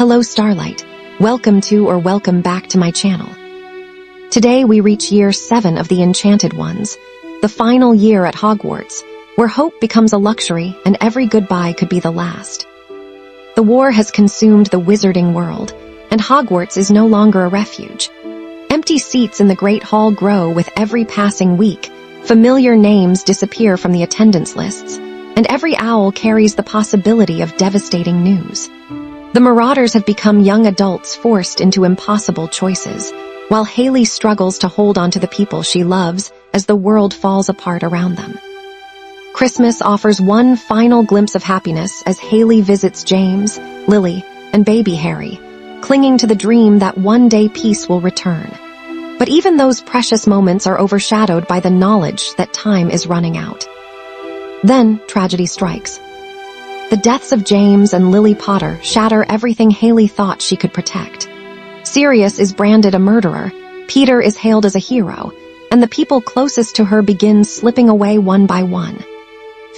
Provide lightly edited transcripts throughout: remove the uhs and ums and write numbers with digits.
Hello Starlight, welcome back to my channel. Today we reach year 7 of the Enchanted Ones, the final year at Hogwarts, where hope becomes a luxury and every goodbye could be the last. The war has consumed the wizarding world, and Hogwarts is no longer a refuge. Empty seats in the Great Hall grow with every passing week, familiar names disappear from the attendance lists, and every owl carries the possibility of devastating news. The Marauders have become young adults forced into impossible choices, while Hayley struggles to hold on to the people she loves as the world falls apart around them. Christmas offers one final glimpse of happiness as Hayley visits James, Lily, and baby Harry, clinging to the dream that one day peace will return. But even those precious moments are overshadowed by the knowledge that time is running out. Then, tragedy strikes. The deaths of James and Hayley Potter shatter everything Hayley thought she could protect. Sirius is branded a murderer, Peter is hailed as a hero, and the people closest to her begin slipping away one by one.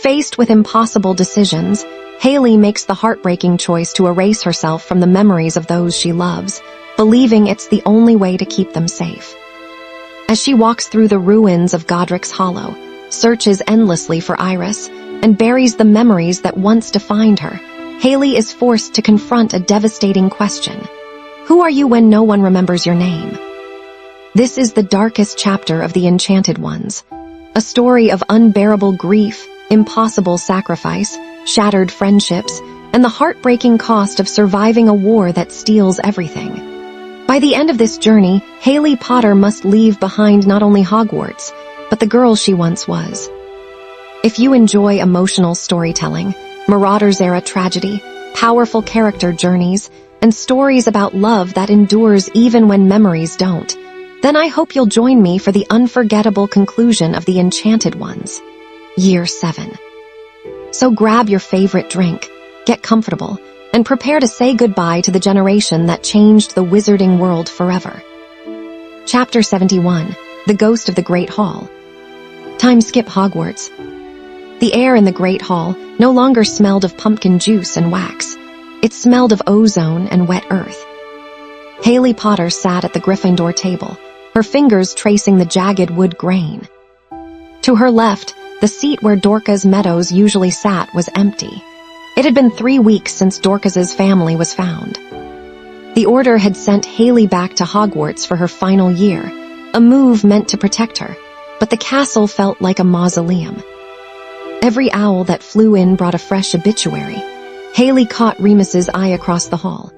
Faced with impossible decisions, Hayley makes the heartbreaking choice to erase herself from the memories of those she loves, believing it's the only way to keep them safe. As she walks through the ruins of Godric's Hollow, searches endlessly for Iris, and buries the memories that once defined her, Hayley is forced to confront a devastating question. Who are you when no one remembers your name? This is the darkest chapter of the Enchanted Ones, a story of unbearable grief, impossible sacrifice, shattered friendships, and the heartbreaking cost of surviving a war that steals everything. By the end of this journey, Hayley Potter must leave behind not only Hogwarts, but the girl she once was. If you enjoy emotional storytelling, Marauders-era tragedy, powerful character journeys, and stories about love that endures even when memories don't, then I hope you'll join me for the unforgettable conclusion of the Enchanted Ones, Year 7. So grab your favorite drink, get comfortable, and prepare to say goodbye to the generation that changed the wizarding world forever. Chapter 71, The Ghost of the Great Hall. Time skip Hogwarts. The air in the Great Hall no longer smelled of pumpkin juice and wax. It smelled of ozone and wet earth. Hayley Potter sat at the Gryffindor table, her fingers tracing the jagged wood grain. To her left, the seat where Dorcas Meadows usually sat was empty. It had been 3 weeks since Dorcas's family was found. The Order had sent Hayley back to Hogwarts for her final year, a move meant to protect her, but the castle felt like a mausoleum. Every owl that flew in brought a fresh obituary. Hayley caught Remus's eye across the hall.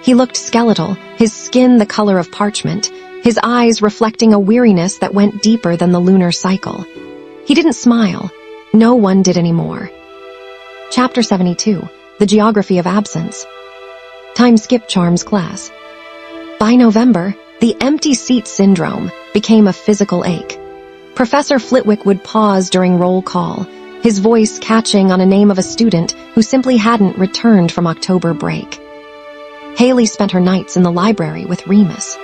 He looked skeletal, his skin the color of parchment, his eyes reflecting a weariness that went deeper than the lunar cycle. He didn't smile. No one did anymore. Chapter 72, The Geography of Absence. Time skip Charms class. By November, the empty seat syndrome became a physical ache. Professor Flitwick would pause during roll call, his voice catching on a name of a student who simply hadn't returned from October break. Hayley spent her nights in the library with Remus.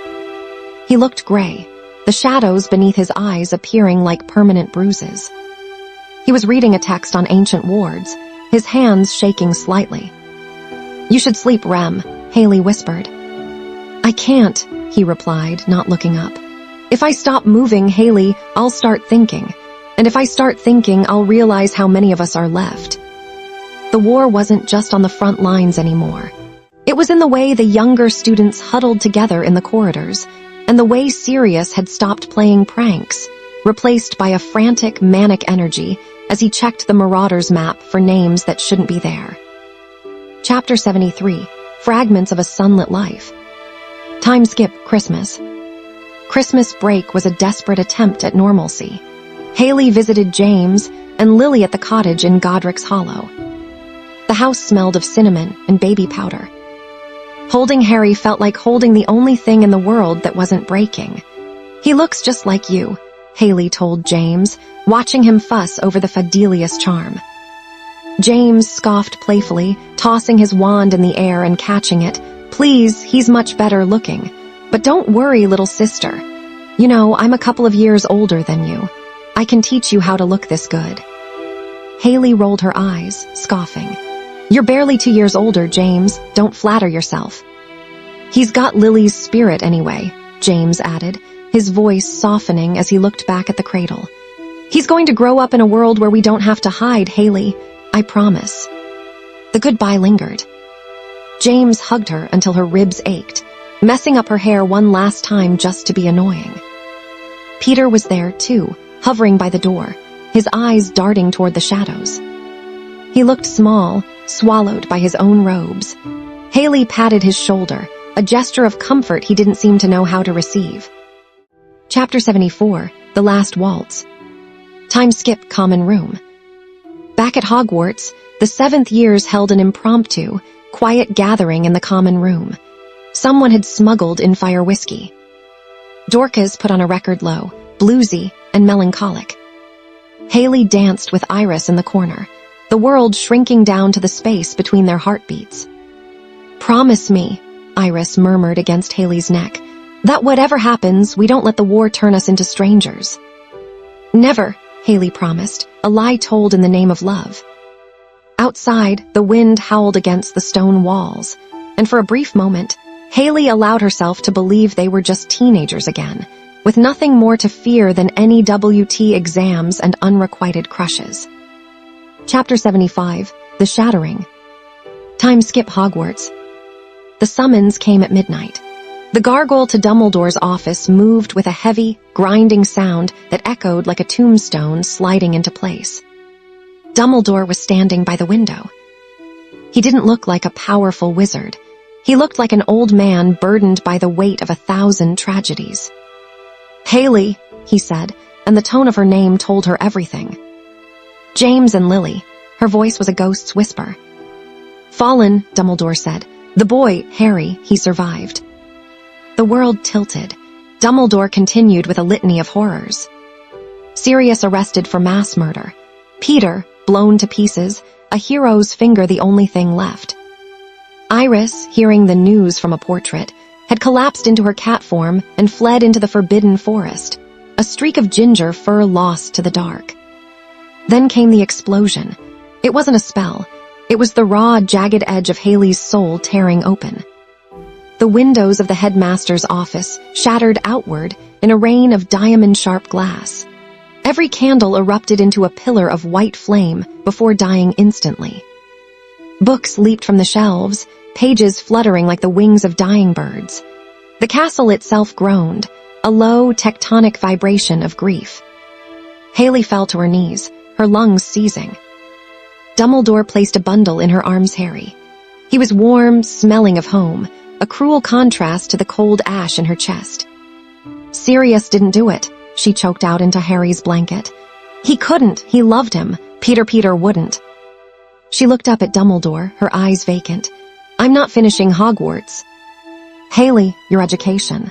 He looked gray, the shadows beneath his eyes appearing like permanent bruises. He was reading a text on ancient wards, his hands shaking slightly. "You should sleep, Rem," Hayley whispered. "I can't," he replied, not looking up. "If I stop moving, Hayley, I'll start thinking. And if I start thinking, I'll realize how many of us are left." The war wasn't just on the front lines anymore. It was in the way the younger students huddled together in the corridors, and the way Sirius had stopped playing pranks, replaced by a frantic, manic energy as he checked the Marauders map for names that shouldn't be there. Chapter 73, Fragments of a Sunlit Life. Time skip Christmas. Christmas break was a desperate attempt at normalcy. Hayley visited James and Lily at the cottage in Godric's Hollow. The house smelled of cinnamon and baby powder. Holding Harry felt like holding the only thing in the world that wasn't breaking. "He looks just like you," Hayley told James, watching him fuss over the Fidelius charm. James scoffed playfully, tossing his wand in the air and catching it. "Please, he's much better looking. But don't worry, little sister. You know, I'm a couple of years older than you. I can teach you how to look this good." Hayley rolled her eyes, scoffing. You're barely 2 years older, James. Don't flatter yourself. He's got Lily's spirit anyway, James added, his voice softening as he looked back at the cradle. He's going to grow up in a world where we don't have to hide, Hayley. I promise. The goodbye lingered. James hugged her until her ribs ached, messing up her hair one last time just to be annoying. Peter was there, too, hovering by the door, his eyes darting toward the shadows. He looked small, swallowed by his own robes. Hayley patted his shoulder, a gesture of comfort he didn't seem to know how to receive. Chapter 74, The Last Waltz. Time skip common room. Back at Hogwarts, the 7th years held an impromptu, quiet gathering in the common room. Someone had smuggled in fire whiskey. Dorcas put on a record low, bluesy and melancholic. Hayley danced with Iris in the corner, the world shrinking down to the space between their heartbeats. Promise me, Iris murmured against Hayley's neck, that whatever happens, we don't let the war turn us into strangers. Never, Hayley promised, a lie told in the name of love. Outside, the wind howled against the stone walls, and for a brief moment, Hayley allowed herself to believe they were just teenagers again, with nothing more to fear than NEWT exams and unrequited crushes. Chapter 75, The Shattering. Time skip Hogwarts. The summons came at midnight. The gargoyle to Dumbledore's office moved with a heavy, grinding sound that echoed like a tombstone sliding into place. Dumbledore was standing by the window. He didn't look like a powerful wizard. He looked like an old man burdened by the weight of 1,000 tragedies. Hayley, he said, and the tone of her name told her everything. James and Lily. Her voice was a ghost's whisper. Fallen, Dumbledore said. The boy, Harry, he survived. The world tilted. Dumbledore continued with a litany of horrors. Sirius arrested for mass murder. Peter, blown to pieces, a hero's finger the only thing left. Iris, hearing the news from a portrait, had collapsed into her cat form and fled into the forbidden forest, a streak of ginger fur lost to the dark. Then came the explosion. It wasn't a spell. It was the raw, jagged edge of Hayley's soul tearing open. The windows of the headmaster's office shattered outward in a rain of diamond-sharp glass. Every candle erupted into a pillar of white flame before dying instantly. Books leaped from the shelves, pages fluttering like the wings of dying birds. The castle itself groaned, a low, tectonic vibration of grief. Hayley fell to her knees, her lungs seizing. Dumbledore placed a bundle in her arms. Harry. He was warm, smelling of home, a cruel contrast to the cold ash in her chest. Sirius didn't do it, she choked out into Harry's blanket. He couldn't, he loved him. Peter wouldn't. She looked up at Dumbledore, her eyes vacant. I'm not finishing Hogwarts. Hayley, your education.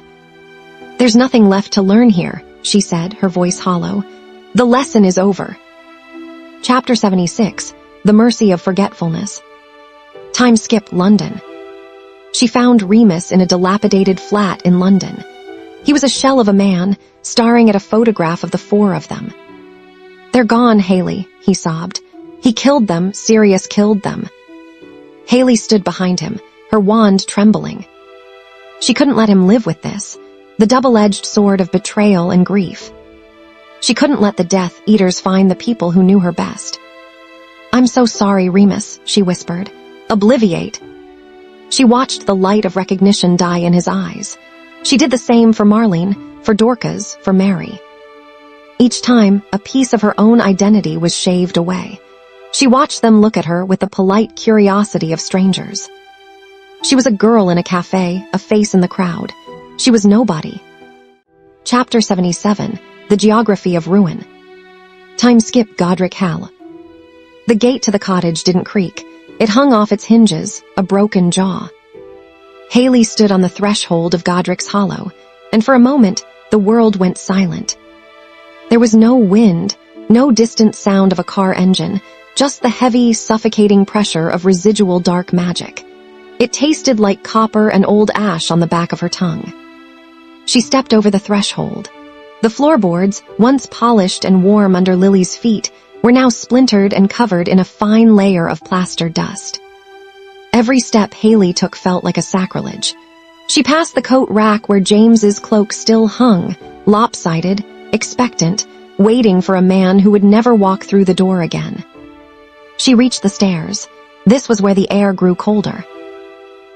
There's nothing left to learn here, she said, her voice hollow. The lesson is over. Chapter 76, The Mercy of Forgetfulness. Time skip London. She found Remus in a dilapidated flat in London. He was a shell of a man, staring at a photograph of the 4 of them. They're gone, Hayley, he sobbed. He killed them, Sirius killed them. Hayley stood behind him, her wand trembling. She couldn't let him live with this, the double-edged sword of betrayal and grief. She couldn't let the Death Eaters find the people who knew her best. I'm so sorry, Remus, she whispered. Obliviate. She watched the light of recognition die in his eyes. She did the same for Marlene, for Dorcas, for Mary. Each time, a piece of her own identity was shaved away. She watched them look at her with the polite curiosity of strangers. She was a girl in a cafe, a face in the crowd. She was nobody. Chapter 77, The Geography of Ruin. Time skip Godric Hall. The gate to the cottage didn't creak. It hung off its hinges, a broken jaw. Hayley stood on the threshold of Godric's Hollow, and for a moment, the world went silent. There was no wind, no distant sound of a car engine, just the heavy, suffocating pressure of residual dark magic. It tasted like copper and old ash on the back of her tongue. She stepped over the threshold. The floorboards, once polished and warm under Lily's feet, were now splintered and covered in a fine layer of plaster dust. Every step Hayley took felt like a sacrilege. She passed the coat rack where James's cloak still hung, lopsided, expectant, waiting for a man who would never walk through the door again. She reached the stairs. This was where the air grew colder.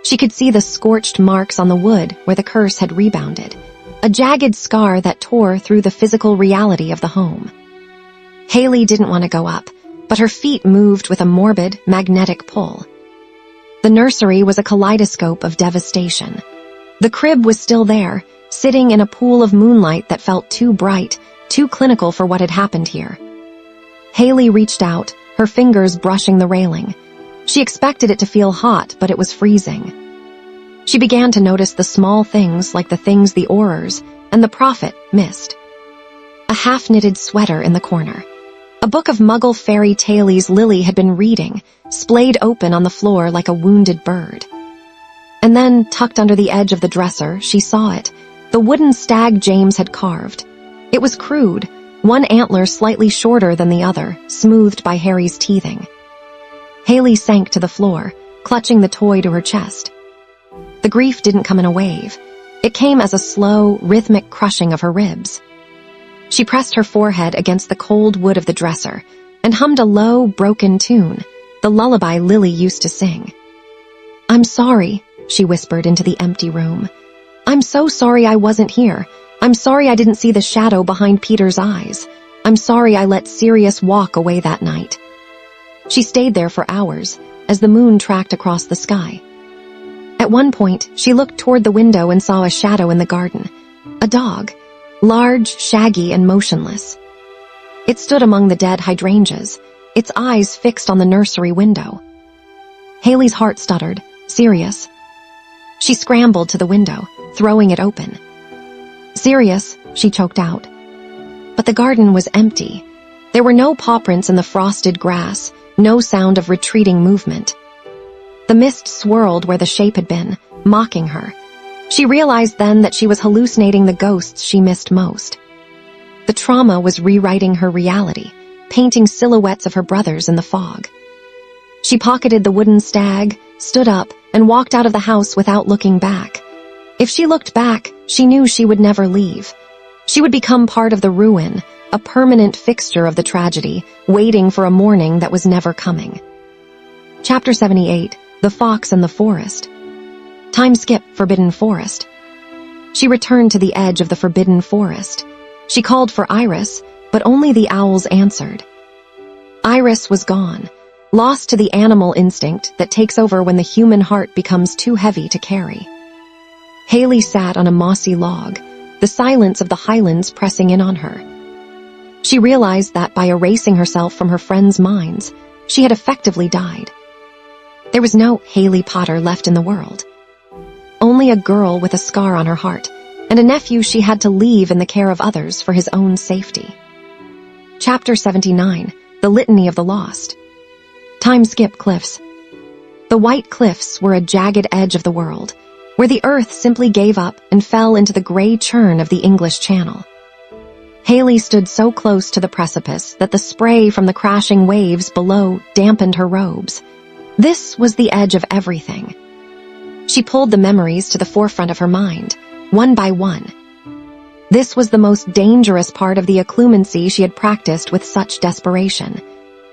She could see the scorched marks on the wood where the curse had rebounded, a jagged scar that tore through the physical reality of the home. Hayley didn't want to go up, but her feet moved with a morbid, magnetic pull. The nursery was a kaleidoscope of devastation. The crib was still there, sitting in a pool of moonlight that felt too bright, too clinical for what had happened here. Hayley reached out, her fingers brushing the railing. She expected it to feel hot, but it was freezing. She began to notice the small things like the things the Aurors and the Prophet missed. A half-knitted sweater in the corner. A book of Muggle fairy tales Lily had been reading, splayed open on the floor like a wounded bird. And then, tucked under the edge of the dresser, she saw it, the wooden stag James had carved. It was crude, one antler slightly shorter than the other, smoothed by Harry's teething. Hayley sank to the floor, clutching the toy to her chest. The grief didn't come in a wave. It came as a slow, rhythmic crushing of her ribs. She pressed her forehead against the cold wood of the dresser and hummed a low, broken tune, the lullaby Lily used to sing. "I'm sorry," she whispered into the empty room. "I'm so sorry I wasn't here. I'm sorry I didn't see the shadow behind Peter's eyes. I'm sorry I let Sirius walk away that night." She stayed there for hours, as the moon tracked across the sky. At one point, she looked toward the window and saw a shadow in the garden. A dog, large, shaggy, and motionless. It stood among the dead hydrangeas, its eyes fixed on the nursery window. Hayley's heart stuttered. "Sirius." She scrambled to the window, throwing it open. "Sirius," she choked out. But the garden was empty. There were no paw prints in the frosted grass, no sound of retreating movement. The mist swirled where the shape had been, mocking her. She realized then that she was hallucinating the ghosts she missed most. The trauma was rewriting her reality, painting silhouettes of her brothers in the fog. She pocketed the wooden stag, stood up, and walked out of the house without looking back. If she looked back, she knew she would never leave. She would become part of the ruin, a permanent fixture of the tragedy, waiting for a morning that was never coming. Chapter 78, The Fox and the Forest. Time skip, Forbidden Forest. She returned to the edge of the Forbidden Forest. She called for Iris, but only the owls answered. Iris was gone, lost to the animal instinct that takes over when the human heart becomes too heavy to carry. Hayley sat on a mossy log, the silence of the highlands pressing in on her. She realized that by erasing herself from her friends' minds, she had effectively died. There was no Hayley Potter left in the world. Only a girl with a scar on her heart, and a nephew she had to leave in the care of others for his own safety. Chapter 79, The Litany of the Lost. Time skip, Cliffs. The White Cliffs were a jagged edge of the world, where the earth simply gave up and fell into the gray churn of the English Channel. Hayley stood so close to the precipice that the spray from the crashing waves below dampened her robes. This was the edge of everything. She pulled the memories to the forefront of her mind, one by one. This was the most dangerous part of the occlumency she had practiced with such desperation.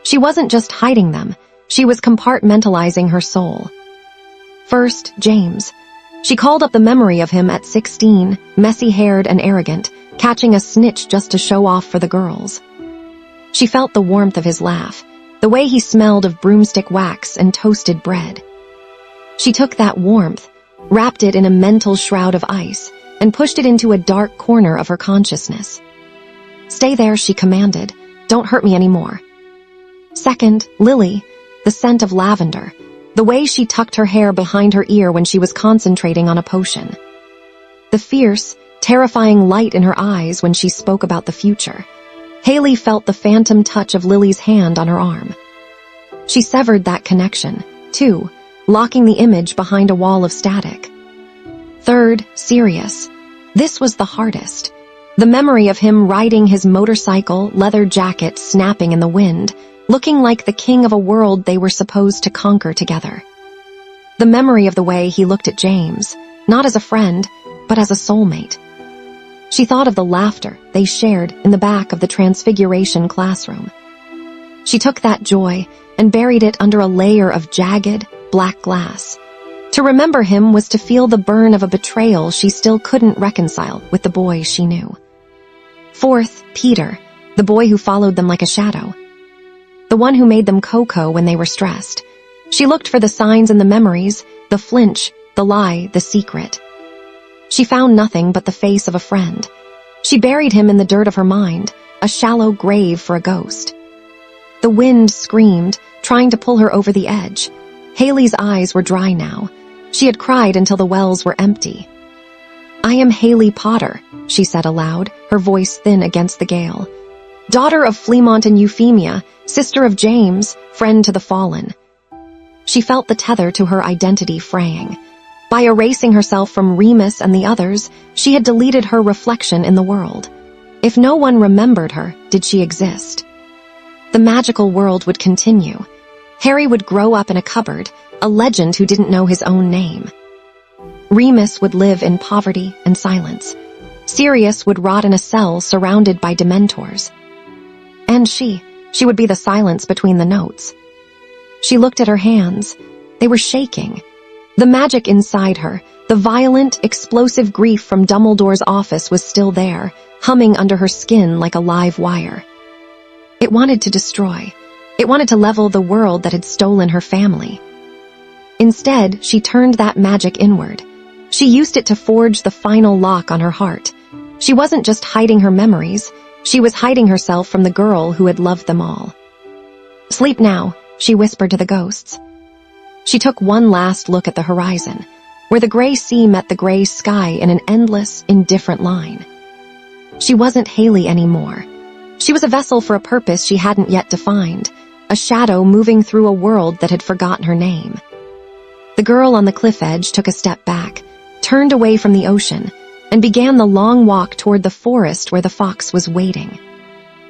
She wasn't just hiding them, she was compartmentalizing her soul. First, James. She called up the memory of him at 16, messy-haired and arrogant, catching a snitch just to show off for the girls. She felt the warmth of his laugh, the way he smelled of broomstick wax and toasted bread. She took that warmth, wrapped it in a mental shroud of ice, and pushed it into a dark corner of her consciousness. "Stay there," she commanded. "Don't hurt me anymore." Second, Lily, the scent of lavender, the way she tucked her hair behind her ear when she was concentrating on a potion. The fierce, terrifying light in her eyes when she spoke about the future. Hayley felt the phantom touch of Lily's hand on her arm. She severed that connection, too, locking the image behind a wall of static. Third, Sirius. This was the hardest. The memory of him riding his motorcycle, leather jacket snapping in the wind, looking like the king of a world they were supposed to conquer together. The memory of the way he looked at James, not as a friend, but as a soulmate. She thought of the laughter they shared in the back of the Transfiguration classroom. She took that joy and buried it under a layer of jagged, black glass. To remember him was to feel the burn of a betrayal she still couldn't reconcile with the boy she knew. Fourth, Peter, the boy who followed them like a shadow. The one who made them cocoa when they were stressed. She looked for the signs in the memories, the flinch, the lie, the secret. She found nothing but the face of a friend. She buried him in the dirt of her mind, a shallow grave for a ghost. The wind screamed, trying to pull her over the edge. Hayley's eyes were dry now. She had cried until the wells were empty. "I am Hayley Potter," she said aloud, her voice thin against the gale. "Daughter of Fleamont and Euphemia, sister of James, friend to the fallen." She felt the tether to her identity fraying. By erasing herself from Remus and the others, she had deleted her reflection in the world. If no one remembered her, did she exist? The magical world would continue. Harry would grow up in a cupboard, a legend who didn't know his own name. Remus would live in poverty and silence. Sirius would rot in a cell surrounded by Dementors. And she would be the silence between the notes. She looked at her hands. They were shaking. The magic inside her, the violent, explosive grief from Dumbledore's office was still there, humming under her skin like a live wire. It wanted to destroy. It wanted to level the world that had stolen her family. Instead, she turned that magic inward. She used it to forge the final lock on her heart. She wasn't just hiding her memories. She was hiding herself from the girl who had loved them all. "Sleep now," she whispered to the ghosts. She took one last look at the horizon, where the gray sea met the gray sky in an endless, indifferent line. She wasn't Hayley anymore. She was a vessel for a purpose she hadn't yet defined, a shadow moving through a world that had forgotten her name. The girl on the cliff edge took a step back, turned away from the ocean, and began the long walk toward the forest where the fox was waiting.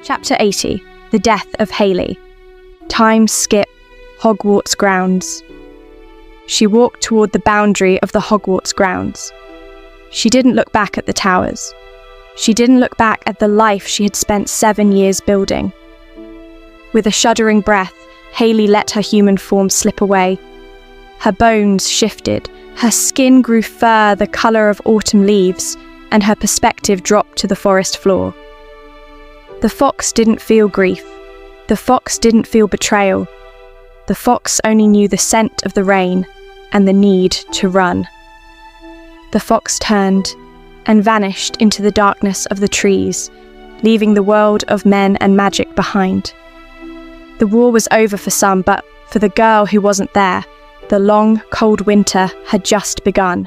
Chapter 80. The Death of Hayley. Time skip. Hogwarts grounds. She walked toward the boundary of the Hogwarts grounds. She didn't look back at the towers. She didn't look back at the life she had spent 7 years building. With a shuddering breath, Hayley let her human form slip away. Her bones shifted, her skin grew fur the colour of autumn leaves, and her perspective dropped to the forest floor. The fox didn't feel grief. The fox didn't feel betrayal. The fox only knew the scent of the rain and the need to run. The fox turned and vanished into the darkness of the trees, leaving the world of men and magic behind. The war was over for some, but for the girl who wasn't there, the long, cold winter had just begun.